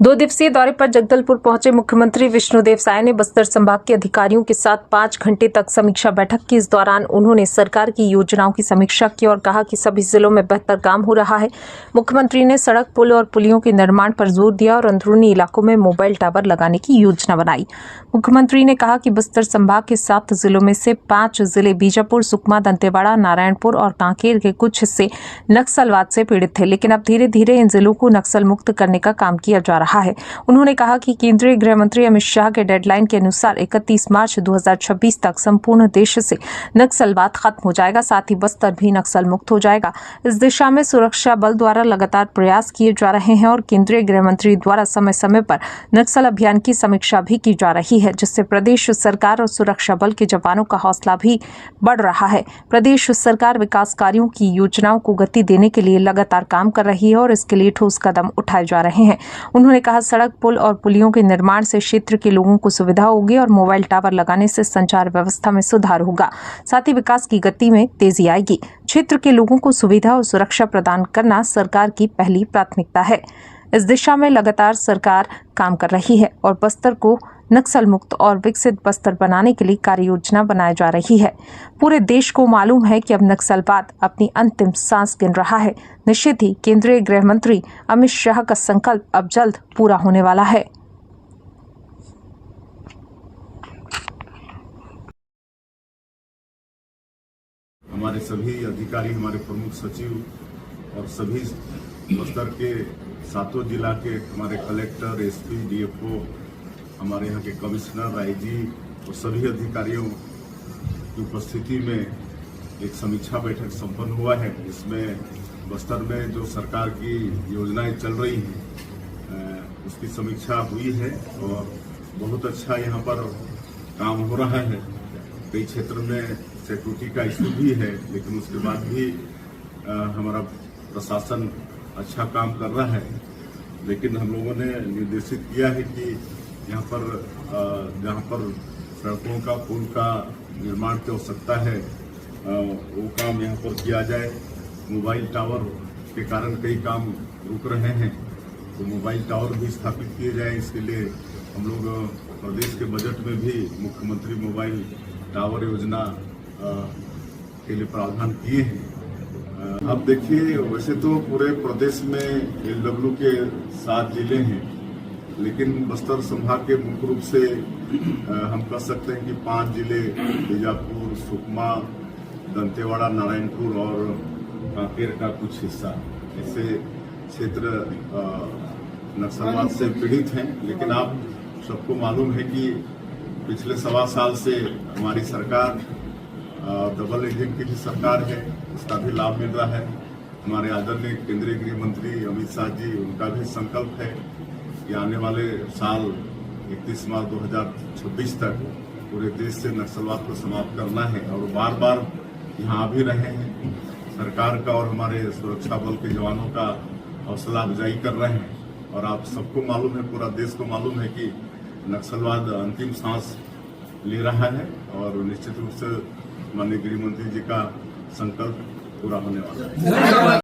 2 दिवसीय दौरे पर जगदलपुर पहुंचे मुख्यमंत्री विष्णुदेव साय ने बस्तर संभाग के अधिकारियों के साथ 5 घंटे तक समीक्षा बैठक की। इस दौरान उन्होंने सरकार की योजनाओं की समीक्षा की और कहा कि सभी जिलों में बेहतर काम हो रहा है। मुख्यमंत्री ने सड़क, पुल और पुलियों के निर्माण पर जोर दिया और अंदरूनी इलाकों में मोबाइल टावर लगाने की योजना बनाई। मुख्यमंत्री ने कहा कि बस्तर संभाग के 7 जिलों में से 5 जिले बीजापुर, सुकमा, दंतेवाड़ा, नारायणपुर और कांकेर के कुछ हिस्से नक्सलवाद से पीड़ित थे, लेकिन अब धीरे धीरे इन जिलों को नक्सल मुक्त करने का काम किया जा रहा है। उन्होंने कहा कि केंद्रीय गृह मंत्री अमित शाह के डेडलाइन के अनुसार 31 मार्च 2026 तक संपूर्ण देश से नक्सलवाद खत्म हो जाएगा, साथ ही बस्तर भी नक्सल मुक्त हो जाएगा। इस दिशा में सुरक्षा बल द्वारा लगातार प्रयास किए जा रहे हैं और केंद्रीय गृह मंत्री द्वारा समय समय पर नक्सल अभियान की समीक्षा भी की जा रही है, जिससे प्रदेश सरकार और सुरक्षा बल के जवानों का हौसला भी बढ़ रहा है। प्रदेश सरकार विकास कार्यों की योजनाओं को गति देने के लिए लगातार काम कर रही है और इसके लिए ठोस कदम उठाए जा रहे हैं। उन्होंने कहा, सड़क, पुल और पुलियों के निर्माण से क्षेत्र के लोगों को सुविधा होगी और मोबाइल टावर लगाने से संचार व्यवस्था में सुधार होगा, साथ ही विकास की गति में तेजी आएगी। क्षेत्र के लोगों को सुविधा और सुरक्षा प्रदान करना सरकार की पहली प्राथमिकता है। इस दिशा में लगातार सरकार काम कर रही है और बस्तर को नक्सल मुक्त और विकसित बस्तर बनाने के लिए कार्य योजना बनाई जा रही है। पूरे देश को मालूम है कि अब नक्सलवाद अपनी अंतिम सांस गिन रहा है। निश्चित ही केंद्रीय गृह मंत्री अमित शाह का संकल्प अब जल्द पूरा होने वाला है। हमारे सभी अधिकारी, हमारे प्रमुख सचिव और सभी बस्तर के 7 जिला के हमारे कलेक्टर, एसपी, डीएफओ, हमारे यहाँ के कमिश्नर, आईजी और सभी अधिकारियों की उपस्थिति में एक समीक्षा बैठक संपन्न हुआ है। इसमें बस्तर में जो सरकार की योजनाएं चल रही हैं उसकी समीक्षा हुई है और बहुत अच्छा यहाँ पर काम हो रहा है। कई क्षेत्र में सिक्योरिटी का इशू भी है, लेकिन उसके बाद भी हमारा प्रशासन अच्छा काम कर रहा है। लेकिन हम लोगों ने निर्देशित किया है कि यहाँ पर जहाँ पर सड़कों का, पुल का निर्माण की आवश्यकता है वो काम यहाँ पर किया जाए। मोबाइल टावर के कारण कई काम रुक रहे हैं, तो मोबाइल टावर भी स्थापित किए जाए। इसके लिए हम लोग प्रदेश के बजट में भी मुख्यमंत्री मोबाइल टावर योजना के लिए प्रावधान किए हैं। अब देखिए, वैसे तो पूरे प्रदेश में एलडब्ल्यू के 7 जिले हैं, लेकिन बस्तर संभाग के मुख्य रूप से हम कह सकते हैं कि 5 जिले बीजापुर, सुकमा, दंतेवाड़ा, नारायणपुर और कांकेर का कुछ हिस्सा ऐसे क्षेत्र नक्सलवाद से पीड़ित हैं। लेकिन आप सबको मालूम है कि पिछले 1.25 साल से हमारी सरकार डबल इंजन की भी सरकार है, उसका भी लाभ मिल रहा है। हमारे आदरणीय केंद्रीय गृह मंत्री अमित शाह जी, उनका भी संकल्प है कि आने वाले साल 31 मार्च 2026 तक पूरे देश से नक्सलवाद को समाप्त करना है और बार बार यहाँ आ भी रहे हैं। सरकार का और हमारे सुरक्षा बल के जवानों का हौसला अफजाई कर रहे हैं और आप सबको मालूम है, पूरा देश को मालूम है कि नक्सलवाद अंतिम सांस ले रहा है और निश्चित रूप से माननीय गृह मंत्री जी का संकल्प पूरा होने वाला है।